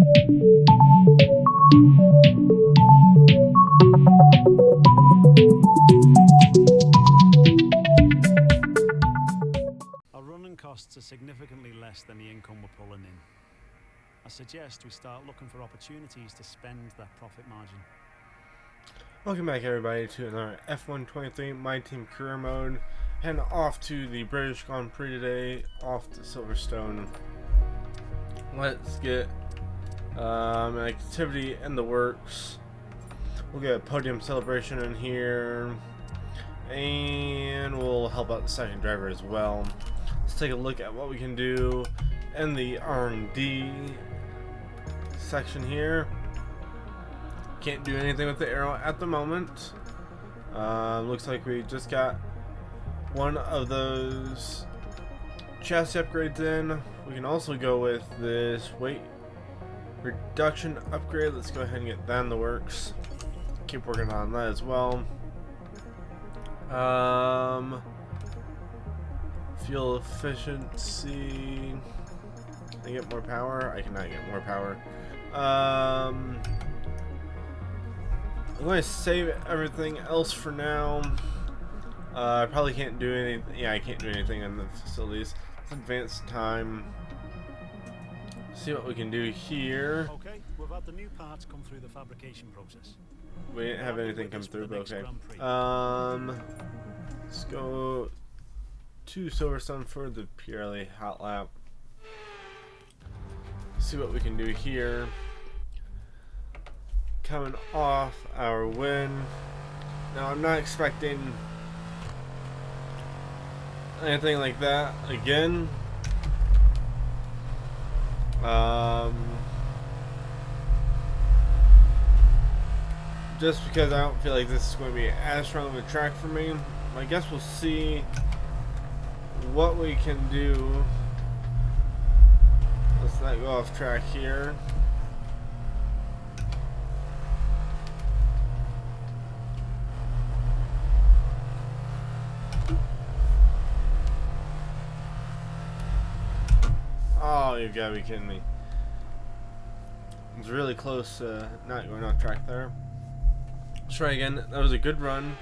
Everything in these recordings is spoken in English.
Our running costs are significantly less than the income we're pulling in. I suggest we start looking for opportunities to spend that profit margin. Welcome back everybody to another F123 My Team Career Mode. Heading off to the British Grand Prix today, off to Silverstone. Let's get an activity in the works. We'll get a podium celebration in here, and we'll help out the second driver as well. Let's take a look at what we can do in the R&D section here. Can't do anything with the arrow at the moment. Looks like we just got one of those chassis upgrades in. We can also go with this weight reduction upgrade. Let's go ahead and get that in the works. Keep working on that as well. Fuel efficiency. Can I get more power? I cannot get more power. I'm going to save everything else for now. I probably can't do anything. Yeah, I can't do anything in the facilities. Let's advance time. See what we can do here. Okay, we've had the new parts come through the fabrication process. We didn't have anything come through, but okay. Let's go to Silverstone for the purely hot lap. See what we can do here. Coming off our win. Now I'm not expecting anything like that again. Just because I don't feel like this is going to be as strong of a track for me. I guess we'll see what we can do. Let's not go off track here. Oh, you gotta be kidding me. It's really close to not going off track there. Let's try again. That was a good run.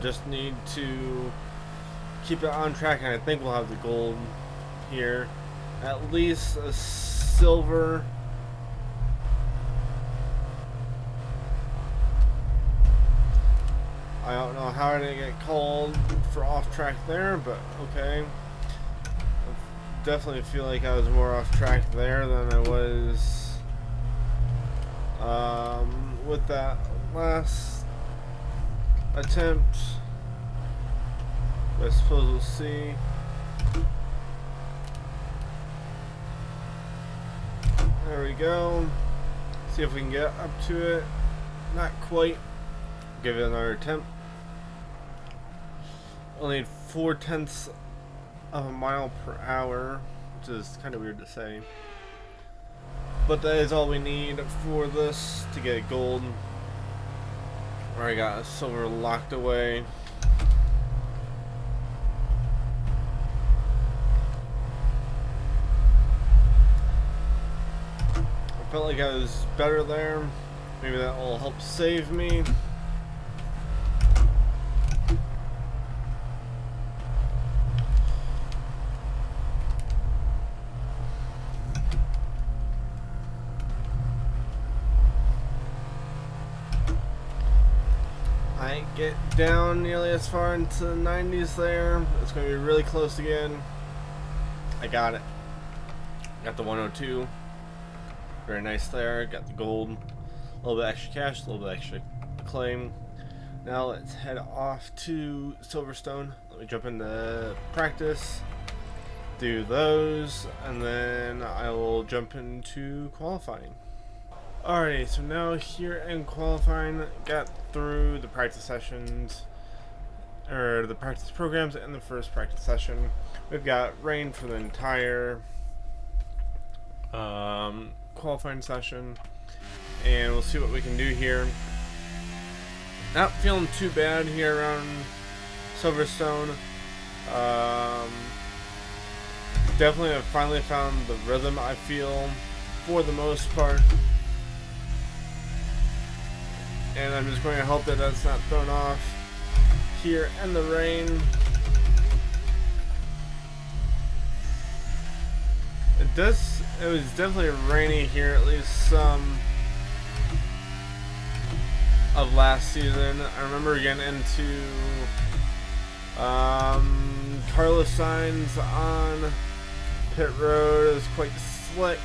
Just need to keep it on track, and I think we'll have the gold here. At least a silver. I don't know how I didn't get called for off track there, but okay. Definitely feel like I was more off track there than I was with that last attempt. I suppose we'll see. There we go. See if we can get up to it. Not quite. Give it another attempt. Only 4/10 of a mile per hour, which is kind of weird to say. But that is all we need for this to get gold. Where I got a silver locked away. I felt like I was better there. Maybe that will help save me. I get down nearly as far into the 90s there. It's going to be really close again. I got it. Got the 102. Very nice there. Got the gold. A little bit extra cash, a little bit extra acclaim. Now let's head off to Silverstone. Let me jump into practice, do those, and then I will jump into qualifying. Alrighty, so now here in qualifying, got through the practice sessions, or the practice programs in the first practice session. We've got rain for the entire qualifying session, and we'll see what we can do here. Not feeling too bad here around Silverstone. Definitely have finally found the rhythm I feel for the most part. And I'm just going to hope that that's not thrown off here in the rain. It was definitely rainy here, at least some of last season. I remember getting into Carlos Sainz on pit road. It was quite slick.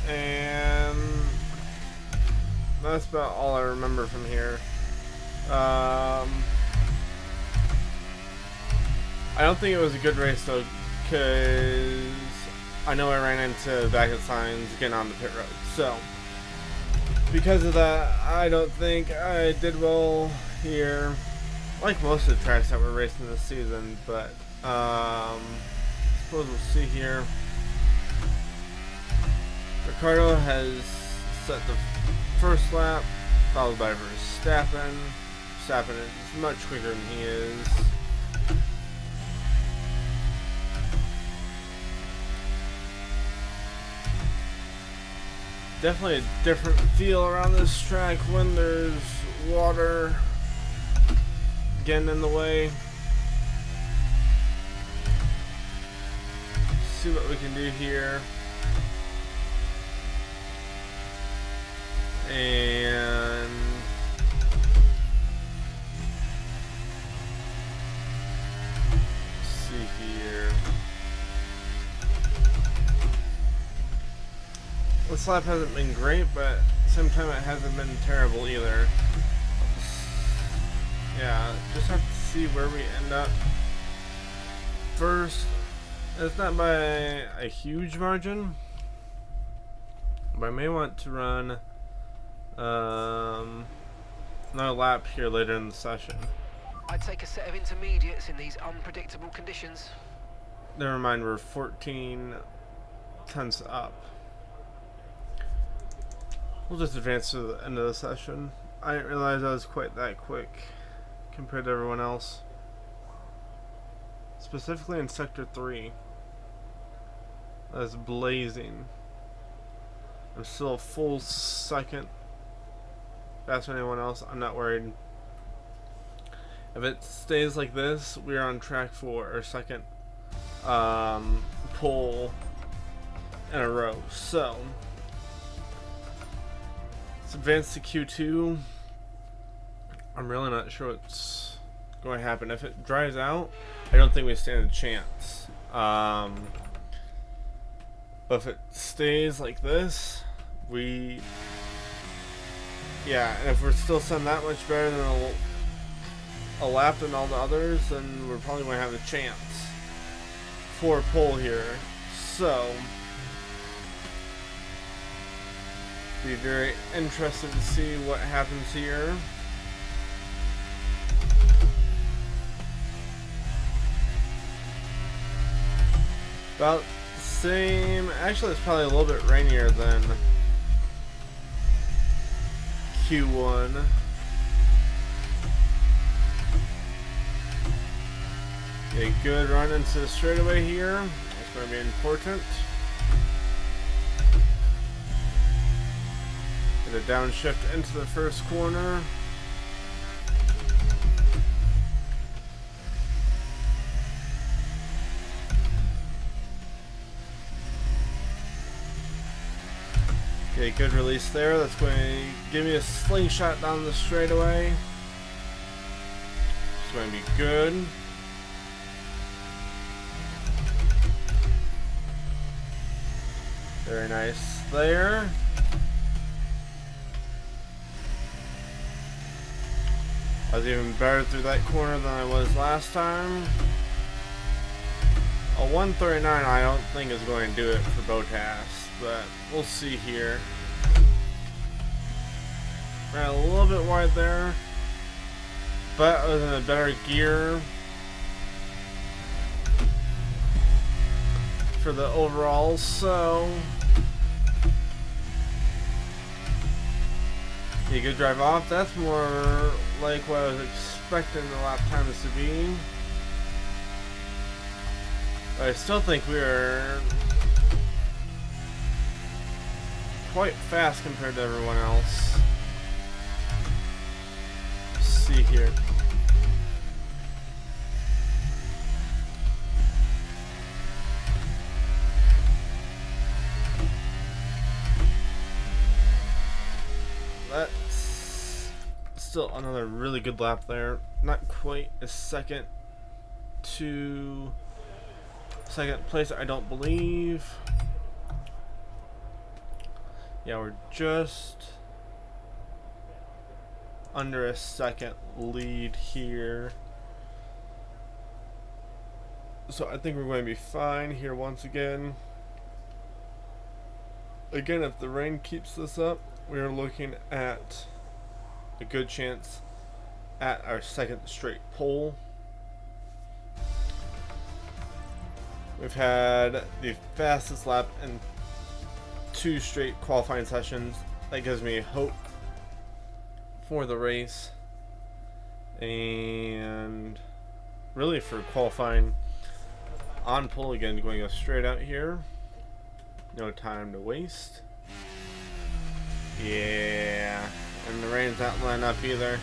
And that's about all I remember from here. I don't think it was a good race though, because I know I ran into back at signs getting on the pit road. So because of that, I don't think I did well here, like most of the tracks that we're racing this season. But suppose we'll see here. Ricardo has set the first lap, followed by Verstappen. Verstappen is much quicker than he is. Definitely a different feel around this track when there's water getting in the way. See what we can do here. And let's see here. This lap hasn't been great, but at the same time it hasn't been terrible either. Yeah, just have to see where we end up. First, it's not by a huge margin, but I may want to run another lap here later in the session. I'd take a set of intermediates in these unpredictable conditions. Never mind, we're 14 tenths up. We'll just advance to the end of the session. I didn't realize I was quite that quick compared to everyone else. Specifically in Sector 3. That's blazing. I'm still a full second faster than anyone else. I'm not worried. If it stays like this, we're on track for our second pole in a row. So let's advance to Q2. I'm really not sure what's going to happen. If it dries out, I don't think we stand a chance. But if it stays like this, and if we're still setting that much better than a lap than all the others, then we're probably going to have a chance for a pole here. So be very interested to see what happens here. About the same. Actually, it's probably a little bit rainier than Q1. A good run into the straightaway here. That's going to be important. Get a downshift into the first corner. Okay, good release there. That's going to give me a slingshot down the straightaway. It's going to be good. Very nice there. I was even better through that corner than I was last time. A 139 I don't think is going to do it for Bottas, but we'll see here. Ran a little bit wide there, but I was in a better gear for the overall, so you could drive off. That's more like what I was expecting the lap times to be. But I still think we're quite fast compared to everyone else. Let's see here. That's still another really good lap there. Not quite a second to second place, I don't believe. Yeah, we're just under a second lead here. So I think we're going to be fine here once again. Again, if the rain keeps this up, we're looking at a good chance at our second straight pole. We've had the fastest lap in 2 straight qualifying sessions. That gives me hope for the race, and really for qualifying on pole again, going to go straight out here. No time to waste. Yeah, and the rain's not letting up either.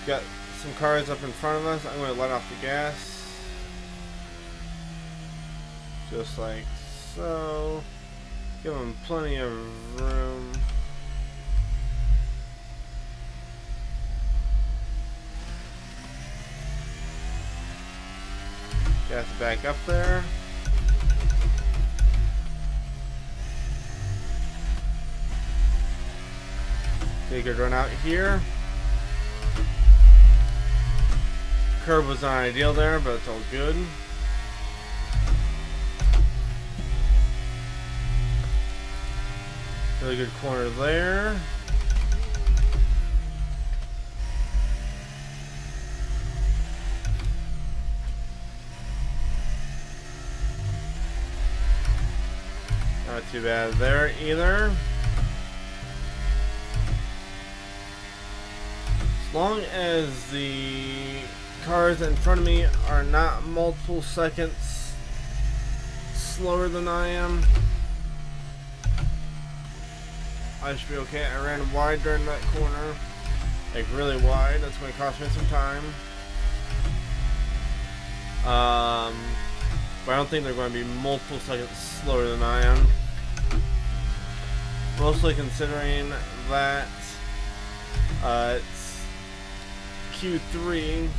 Got some cars up in front of us. I'm going to let off the gas. Just like so. Give them plenty of room. Gas back up there. Take a good run out here. Curb was not ideal there, but it's all good. Really good corner there. Not too bad there either. As long as the cars in front of me are not multiple seconds slower than I am, I should be okay. I ran wide during that corner, like really wide. That's going to cost me some time. But I don't think they're going to be multiple seconds slower than I am. Mostly considering that it's Q3,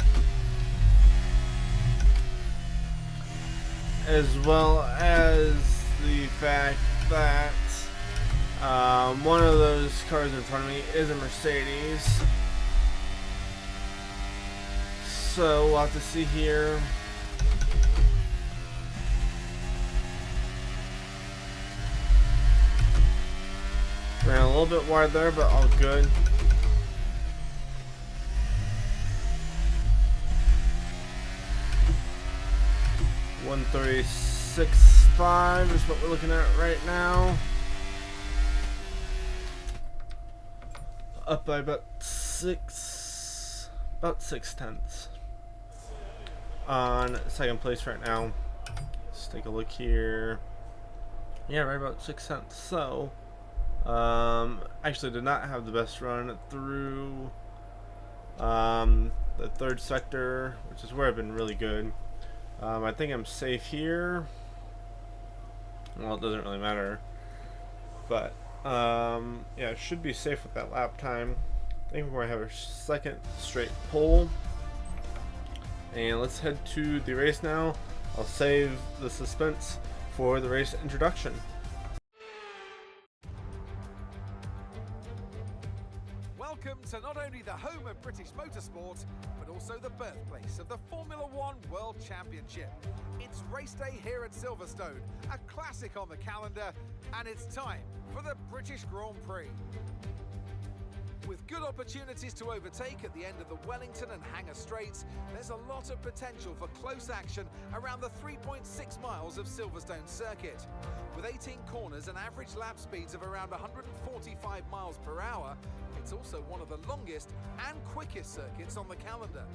as well as the fact that one of those cars in front of me is a Mercedes. So we'll have to see here. Ran a little bit wide there, but all good. .136.5 is what we're looking at right now. Up by about 6 tenths on second place right now. Let's take a look here. Yeah, right about 6 tenths. So actually did not have the best run through the third sector, which is where I've been really good. I think I'm safe here. Well, it doesn't really matter, but yeah, it should be safe with that lap time. I think we're going to have a second straight pole. And let's head to the race now. I'll save the suspense for the race introduction. Welcome to not only the home of British motorsport, but also the birthplace of the Formula One World Championship. It's race day here at Silverstone, a classic on the calendar, and it's time for the British Grand Prix. With good opportunities to overtake at the end of the Wellington and Hangar Straights, there's a lot of potential for close action around the 3.6 miles of Silverstone circuit. With 18 corners and average lap speeds of around 145 miles per hour, it's also one of the longest and quickest circuits on the calendar.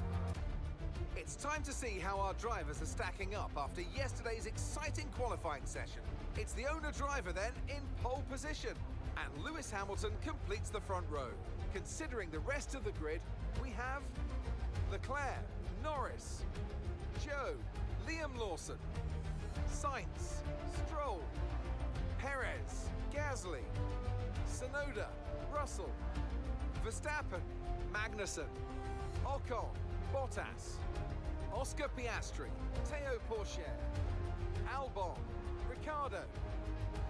It's time to see how our drivers are stacking up after yesterday's exciting qualifying session. It's the owner driver then in pole position, and Lewis Hamilton completes the front row. Considering the rest of the grid, we have Leclerc, Norris, Joe, Liam Lawson, Sainz, Stroll, Perez, Gasly, Tsunoda, Russell, Verstappen, Magnussen, Ocon, Bottas, Oscar Piastri, Teo Pourchaire, Albon, Ricciardo,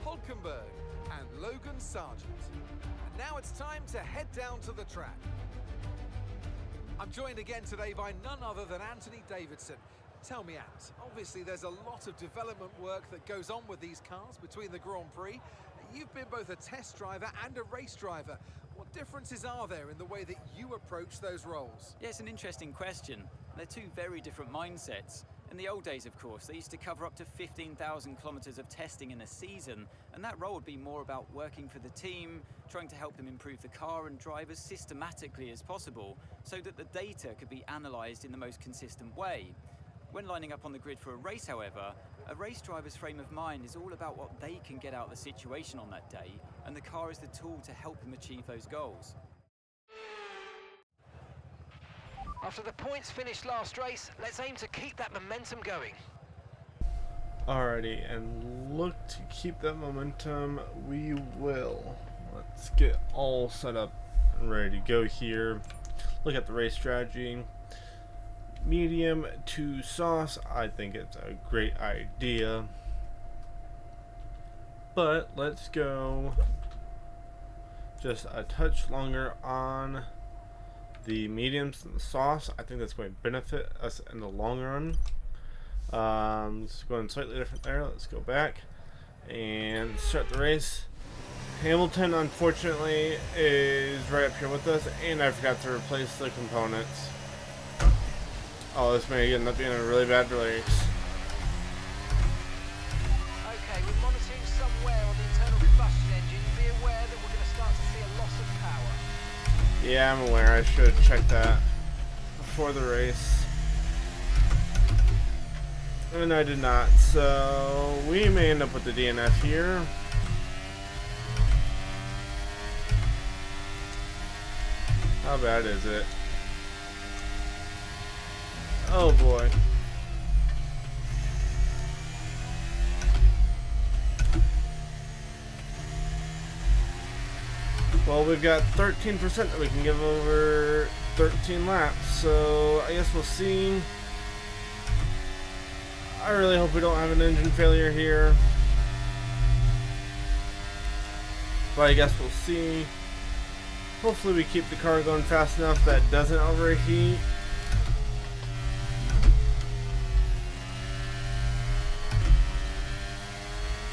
Hulkenberg, and Logan Sargent. And now it's time to head down to the track. I'm joined again today by none other than Anthony Davidson. Tell me, Ant, obviously there's a lot of development work that goes on with these cars between the Grand Prix. You've been both a test driver and a race driver. What differences are there in the way that you approach those roles? Yeah, it's an interesting question. They're two very different mindsets. In the old days, of course, they used to cover up to 15,000 kilometers of testing in a season, and that role would be more about working for the team, trying to help them improve the car and drive as systematically as possible, so that the data could be analysed in the most consistent way. When lining up on the grid for a race, however, a race driver's frame of mind is all about what they can get out of the situation on that day, and the car is the tool to help them achieve those goals. After the points finished last race, let's aim to keep that momentum going. Alrighty, and look to keep that momentum, we will. Let's get all set up and ready to go here. Look at the race strategy. Medium to sauce, I think it's a great idea. But let's go just a touch longer on the mediums and the sauce. I think that's going to benefit us in the long run. Let's go in slightly different there. Let's go back and start the race. Hamilton, unfortunately, is right up here with us, and I forgot to replace the components. Oh, this may end up being a really bad race. Okay, we're monitoring some wear on the internal combustion engine. Be aware that we're going to start to see a loss of power. Yeah, I'm aware. I should have checked that before the race. And I did not, so we may end up with the DNF here. How bad is it? Oh boy. Well, we've got 13% that we can give over 13 laps, so I guess we'll see. I really hope we don't have an engine failure here, but I guess we'll see. Hopefully we keep the car going fast enough that it doesn't overheat.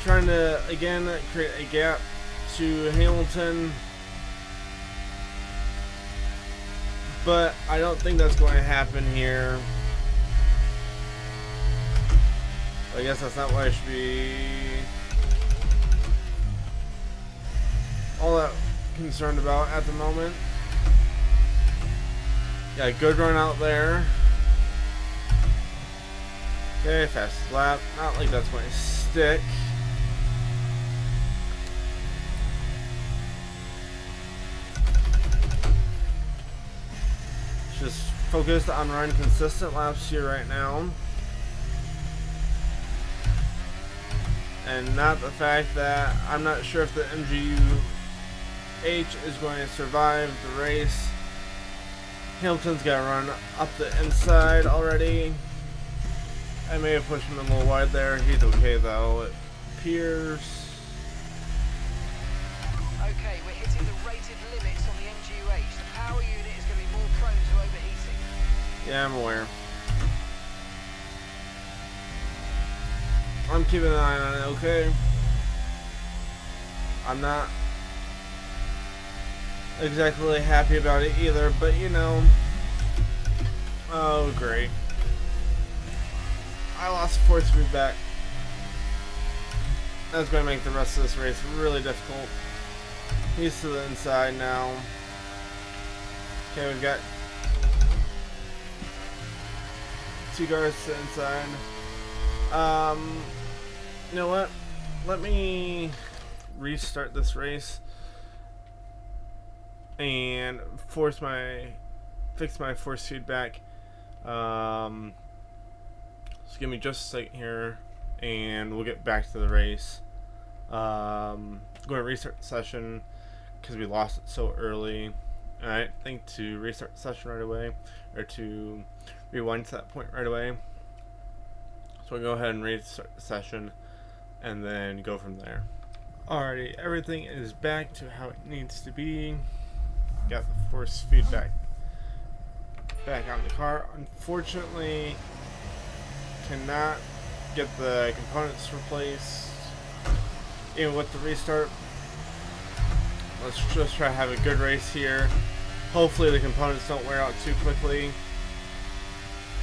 Trying to, again, create a gap to Hamilton, but I don't think that's going to happen here. I guess that's not what I should be all that concerned about at the moment. Yeah, good run out there. Okay, fast lap. Not like that's going to stick. Just focused on running consistent laps here right now. And not the fact that I'm not sure if the MGU-H is going to survive the race. Hamilton's got to run up the inside already. I may have pushed him a little wide there. He's okay though. It appears. Okay, we're hitting the rated limits on the MGU-H. The power unit is going to be more prone to overheating. Yeah, I'm aware. I'm keeping an eye on it, okay? I'm not exactly happy about it either, but you know. Oh, great. I lost 4 speed back. That's going to make the rest of this race really difficult. He's to the inside now. Okay, we've got 2 guards sit inside. You know what? Let me restart this race and fix my force feedback. So give me just a second here, and we'll get back to the race. Going to restart the session because we lost it so early. And I didn't think to restart the session right away, or to rewind to that point right away. So I'll go ahead and restart the session and then go from there. Alrighty, everything is back to how it needs to be. Got the force feedback back on the car. Unfortunately, cannot get the components replaced even with the restart. Let's just try to have a good race here. Hopefully the components don't wear out too quickly,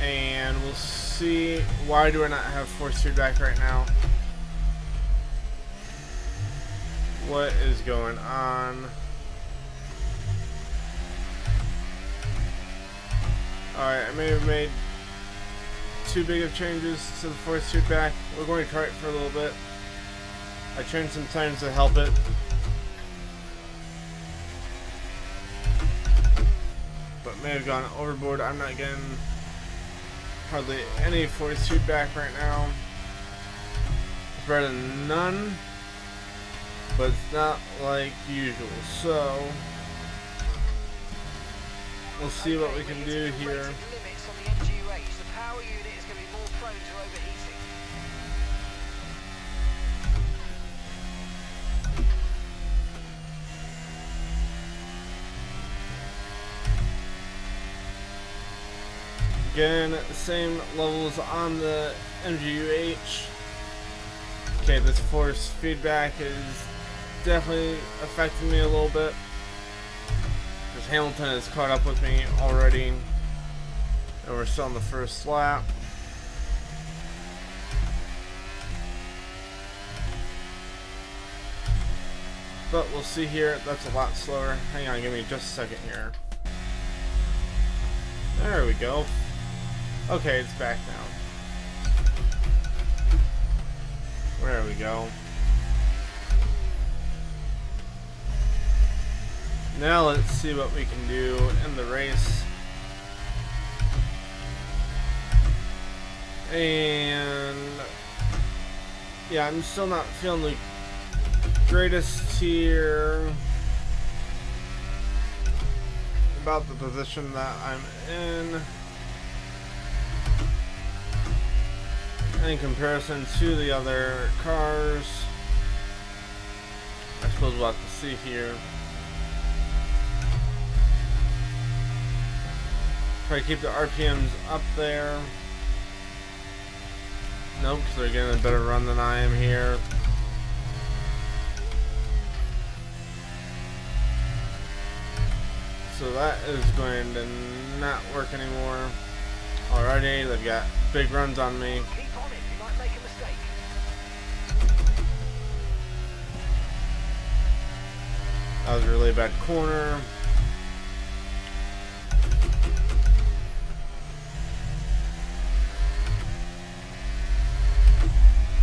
and we'll see. Why do I not have force feedback right now? What is going on? Alright, I may have made too big of changes to the force feedback. We're going to try it for a little bit. I changed some times to help it. But may have gone overboard. I'm not getting hardly any force feedback right now. It's better than none, but it's not like usual. So we'll see what we can do here. Limits on the MGU-H. The power unit is going to be more prone to overheating. Again, the same levels on the MGU-H. Okay, this force feedback is definitely affecting me a little bit, because Hamilton has caught up with me already, and we're still on the first lap. But we'll see here. That's a lot slower. Hang on, give me just a second here. There we go. Okay, it's back now. There we go. Now let's see what we can do in the race. And yeah, I'm still not feeling the greatest here about the position that I'm in comparison to the other cars. I suppose we'll have to see here. Try to keep the RPMs up there. Nope, because they're getting a better run than I am here. So that is going to not work anymore. Alrighty, they've got big runs on me. Keep on it, you might make a mistake. That was a really bad corner.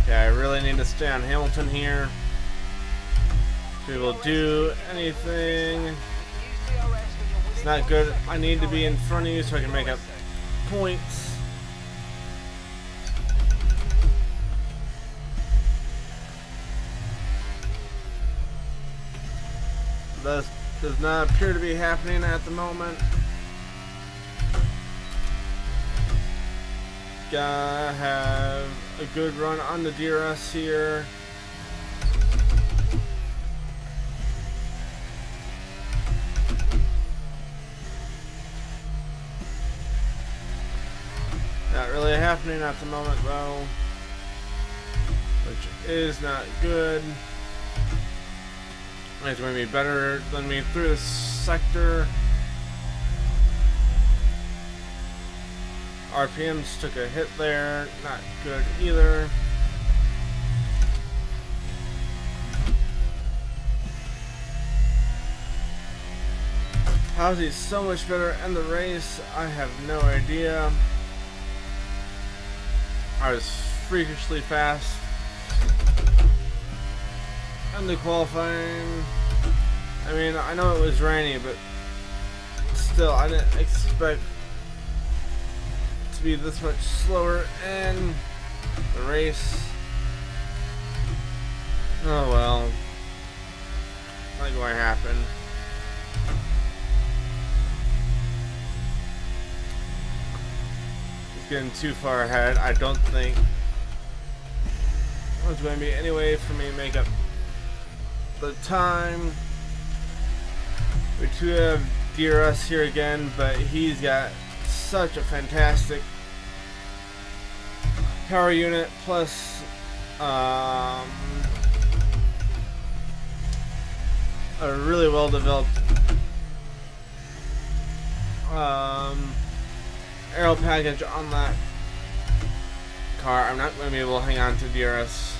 Yeah, I really need to stay on Hamilton here to be able to do anything. It's not good. I need to be in front of you so I can make up points. This does not appear to be happening at the moment. Gotta have a good run on the DRS here. Not really happening at the moment though, which is not good. It's going to be better than me through this sector. RPMs took a hit there, not good either. How is he so much better in the race? I have no idea. I was freakishly fast in the qualifying. I mean, I know it was rainy, but still, I didn't expect to be this much slower in the race. Oh well, not going to happen. It's getting too far ahead. I don't think there's going to be any way for me to make up the time. We do have DRS here again, but he's got such a fantastic power unit, plus a really well developed aero package on that car. I'm not going to be able to hang on to DRS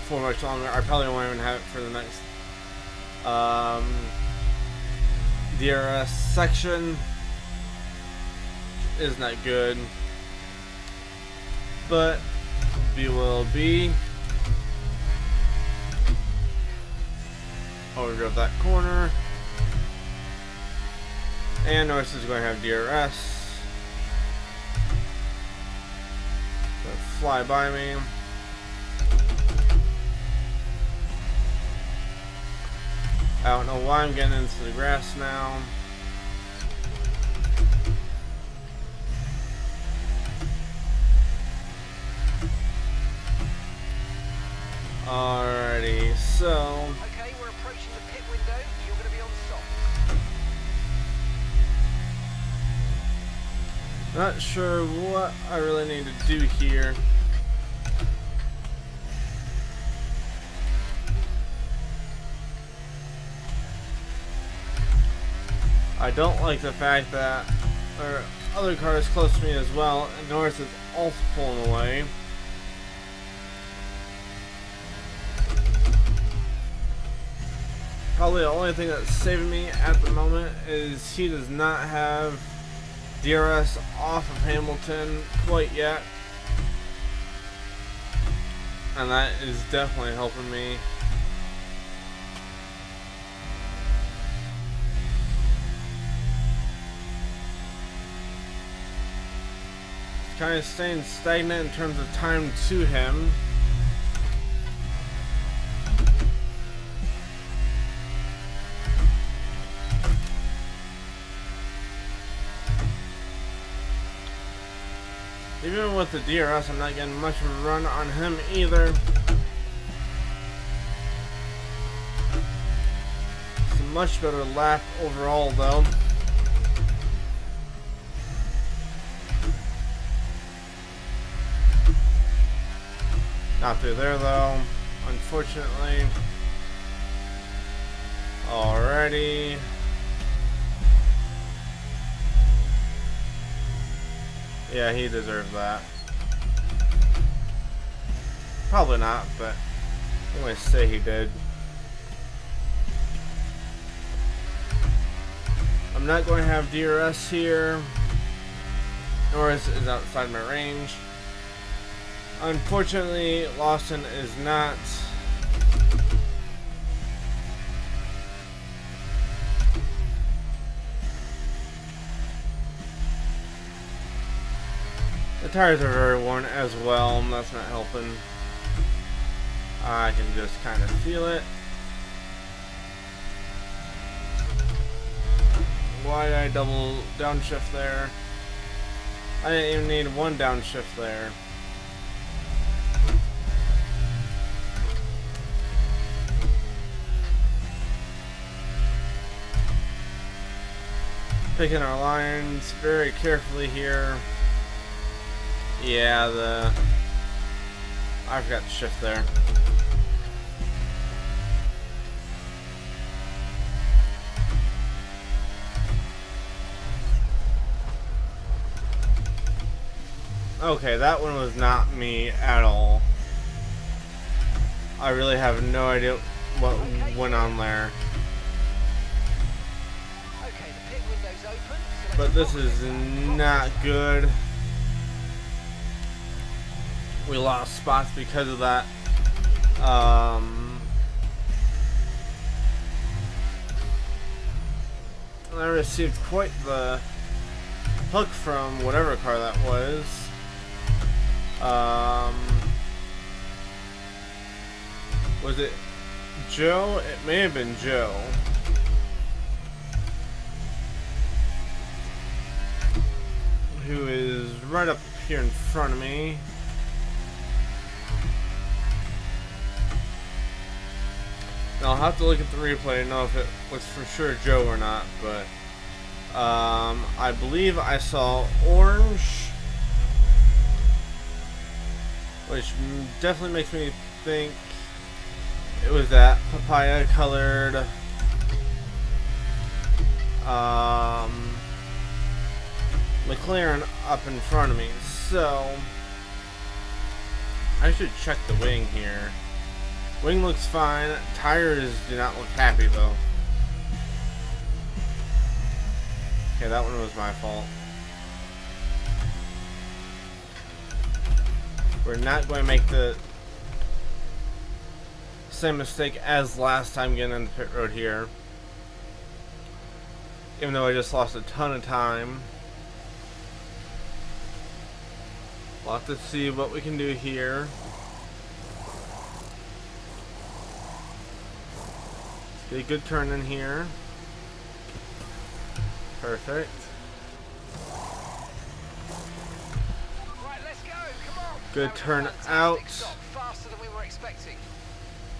for much longer. I probably won't even have it for the next DRS section. Is not good, but B will be. Overdrove that corner, and Norris is going to have DRS. Gonna fly by me. I don't know why I'm getting into the grass now. Alrighty, so Okay, we're approaching the pit window. You're going to be on the not sure what I really need to do here. I don't like the fact that there are other cars close to me as well, and Norris is also pulling away. Probably the only thing that's saving me at the moment is he does not have DRS off of Hamilton quite yet, and that is definitely helping me. Kind of staying stagnant in terms of time to him. Even with the DRS, I'm not getting much of a run on him either. It's a much better lap overall though. Not through there though, unfortunately. Alrighty. Yeah, he deserved that. Probably not, but I'm going to say he did. I'm not going to have DRS here. Norris is outside my range. Unfortunately, Lawson is not. The tires are very worn as well, and that's not helping. I can just kind of feel it. Why did I double downshift there? I didn't even need one downshift there. Picking our lines very carefully here. Yeah, I forgot to shift there. Okay, that one was not me at all. I really have no idea what went on there. Okay, the pit window's open. But this is not good. we lost spots because of that. I received quite the hook from whatever car that was. Was it Joe? It may have been Joe. Who is right up here in front of me. Now, I'll have to look at the replay to know if it was for sure Joe or not, but I believe I saw orange, which definitely makes me think it was that papaya colored McLaren up in front of me. So I should check the wing here. Wing looks fine. Tires do not look happy though. Okay, that one was my fault. We're not going to make the same mistake as last time getting in the pit road here. Even though I just lost a ton of time. We'll have to see what we can do here. Get a good turn in here. Perfect. Right, let's go. Come on. Good That was a turn fantastic out. stop, faster than we were expecting.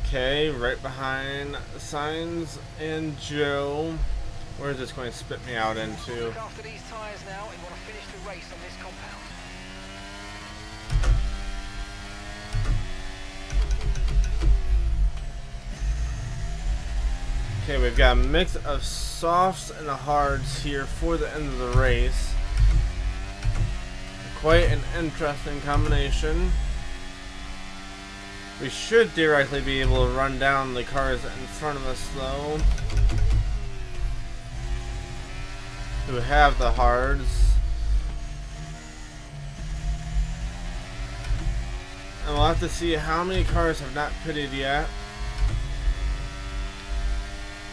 Okay, right behind Sainz and Joe. Where is this going to spit me out into? Look after these tyres now and want to finish the race on this compound. Okay, we've got a mix of softs and hards here for the end of the race. Quite an interesting combination. We should theoretically be able to run down the cars in front of us though, who have the hards. And we'll have to see how many cars have not pitted yet.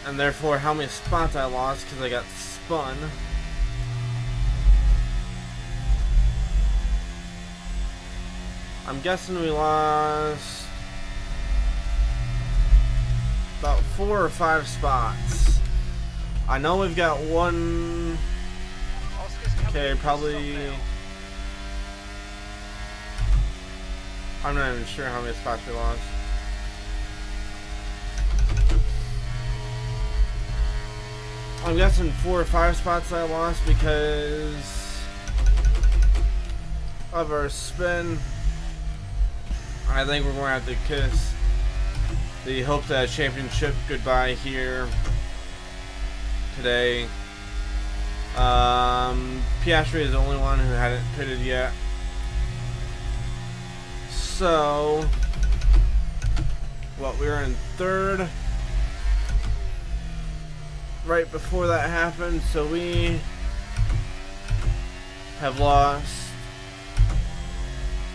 And therefore how many spots I lost because I got spun. I'm guessing we lost about 4 or 5 spots. I know we've got one. Okay, probably. I'm not even sure how many spots we lost. I'm guessing 4 or 5 spots I lost because of our spin. I think we're going to have to kiss the hopes at a championship goodbye here today. Piastri is the only one who hadn't pitted yet. So, we were in 3rd right before that happened, so we have lost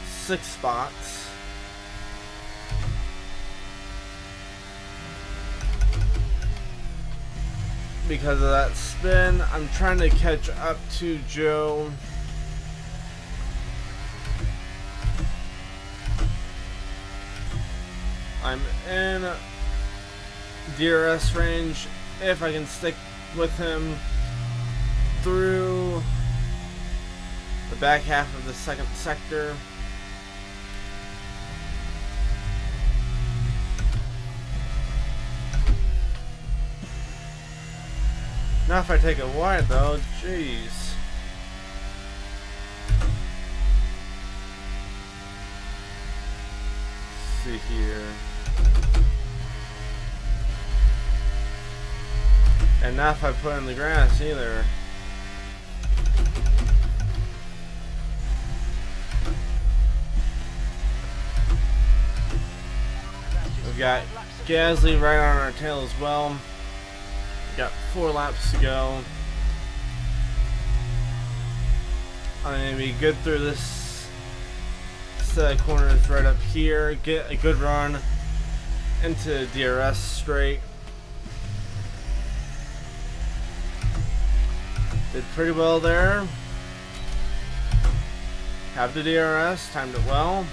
6 spots. Because of that spin. I'm trying to catch up to Joe. I'm in DRS range if I can stick with him through the back half of the 2nd sector. Not if I take it wide though, jeez. Let's see here. And not if I put in the grass either. We've got Gasly right on our tail as well. Got 4 laps to go. I'm gonna be good through this set of corners right up here, get a good run into DRS straight. Did pretty well there. Have the DRS, timed it well.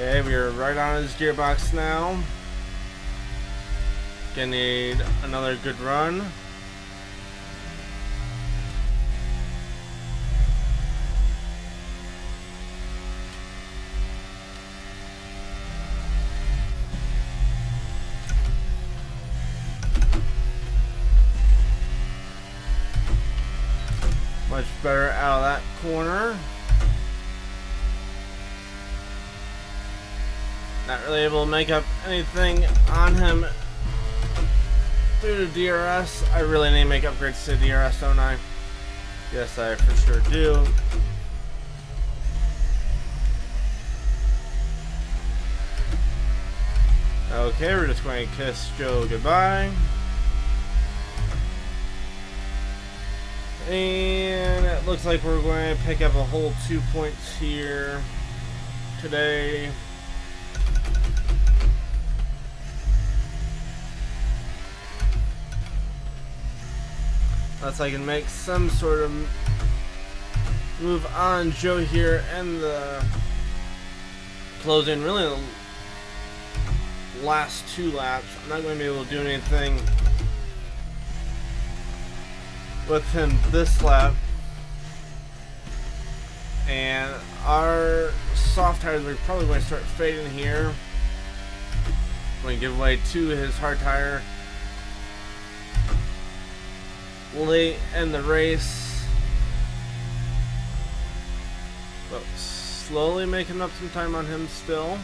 Okay, we are right on his gearbox now. Gonna need another good run. Much better out of that corner. Not really able to make up anything on him through the DRS. I really need to make upgrades to DRS, don't I? Yes, I for sure do. Okay, we're just going to kiss Joe goodbye. And it looks like we're going to pick up a whole 2 points here today. Unless I can make some sort of move on Joe here and the closing, really the last 2 laps. I'm not going to be able to do anything with him this lap. And our soft tires are probably going to start fading here. I'm going to give way to his hard tire late in the race, but slowly making up some time on him still.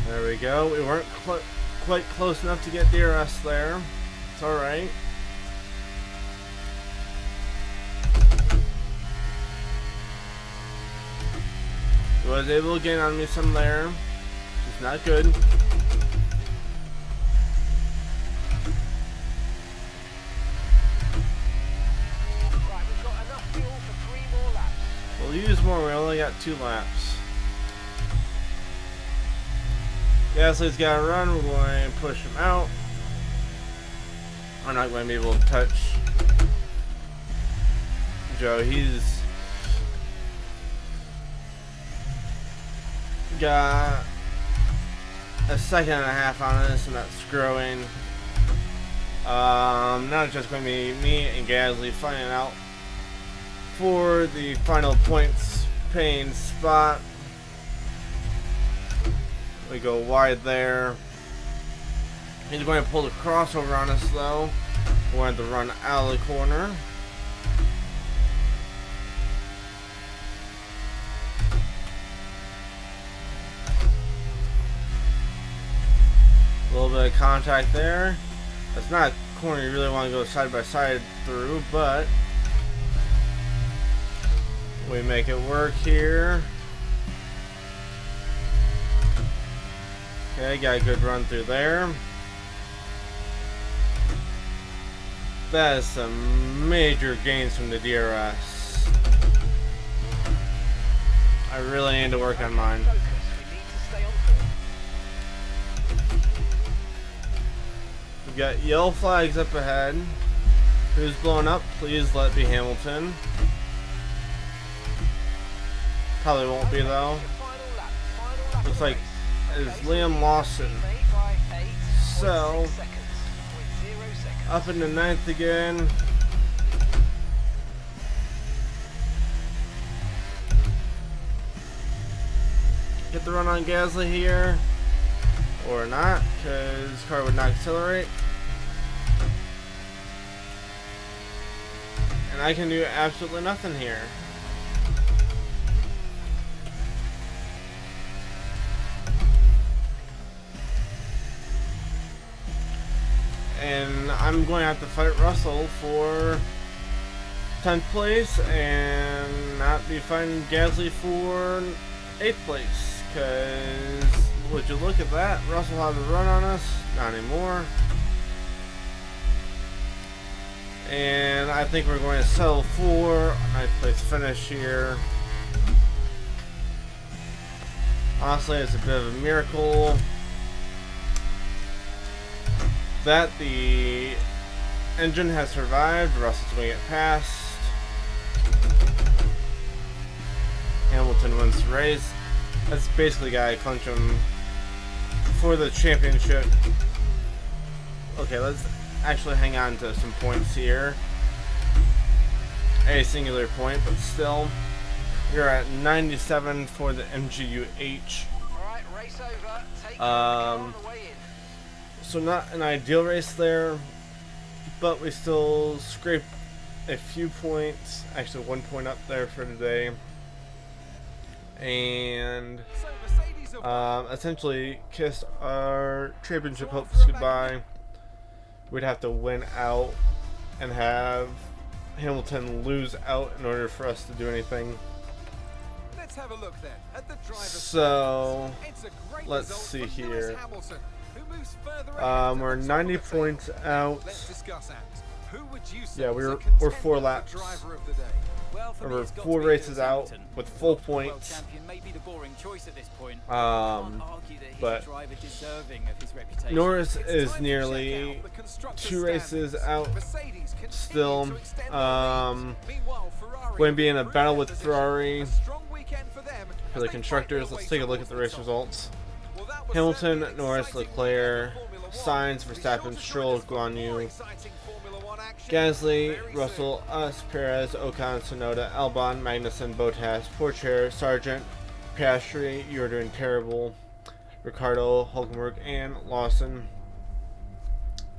There we go. We weren't quite close enough to get DRS there. It's alright. He was able to gain on me some there. It's not good. Right, we've got enough fuel for 3 more laps. We'll use more. We only got 2 laps. Gasly's got to run. We're going to push him out. I'm not going to be able to touch Joe. He's got a 1.5 seconds on us, and that's growing. Now it's just going to be me and Gasly fighting out for the final points paying spot. We go wide there. He's going to pull the crossover on us though. We're going to run out of the corner. A little bit of contact there. That's not a corner you really want to go side by side through, but we make it work here. Okay, got a good run through there. That is some major gains from the DRS. I really need to work on mine. Focus. We need to stay on course. We've got yellow flags up ahead. Who's blowing up? Please let it be Hamilton. Probably won't be though. Looks like it's Liam Lawson. So up in the 9th again. Get the run on Gasly here, or not, because his car would not accelerate. And I can do absolutely nothing here. And I'm going to have to fight Russell for 10th place and not be fighting Gasly for 8th place. Because, would you look at that? Russell has a run on us. Not anymore. And I think we're going to settle for a 9th place finish here. Honestly, it's a bit of a miracle that the engine has survived. Russell's going to get past. Hamilton wins the race. That's basically got to clinch him for the championship. Okay, let's actually hang on to some points here. A singular point, but still. You're at 97 for the MGUH. Alright, race over. Take on the way in. So not an ideal race there, but we still scraped a few points. Actually, 1 point up there for today. And essentially kissed our championship hopes goodbye. We'd have to win out and have Hamilton lose out in order for us to do anything. Let's have a look then at the driver's So It's a great let's result see for here. Lewis Hamilton, who moves further ahead We're to the top 90 of the points table. out. Let's discuss that. Who would you say Yeah, is we're a contender 4 for laps. driver of the day? Well, for me, We're it's got 4 to be races Lewis out Hamilton. with full World points. champion may be the boring choice at this point. Um, Can't argue that he's but a driver deserving of his reputation. Norris It's is time to nearly check out the constructors' 2 races standings. out Mercedes continue still. to extend their lead. Meanwhile, Ferrari Going to be in a improve battle their with position. Ferrari A strong weekend for them for as the they constructors. fight their Let's way take a look at towards the the race top. results. Well, that was Hamilton, certainly Norris, exciting Leclerc, weekend for Formula Sainz, One. Be Verstappen, sure to join Stroll, us for more Guan Yu, exciting Formula One action Gasly, very soon. Russell, Us, Perez, Ocon, Tsunoda, Albon, Magnussen, Bottas, Pourchaire, Sargent, Piastri, you're doing terrible, Ricardo, Hulkenberg, and Lawson.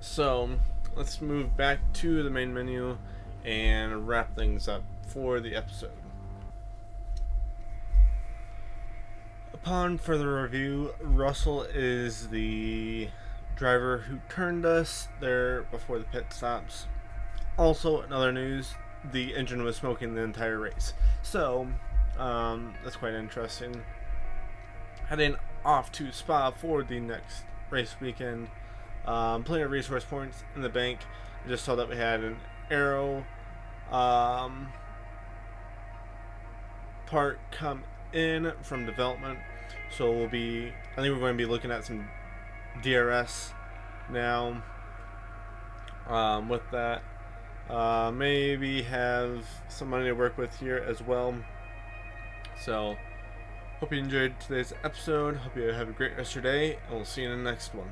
So let's move back to the main menu and wrap things up for the episode. Upon further review, Russell is the driver who turned us there before the pit stops. Also, in other news, the engine was smoking the entire race. So, that's quite interesting. Heading off to Spa for the next race weekend. Plenty of resource points in the bank. I just saw that we had an aero part come in from development. So I think we're going to be looking at some DRS now. With that, maybe have some money to work with here as well. So hope you enjoyed today's episode. Hope you have a great rest of your day, and we'll see you in the next one.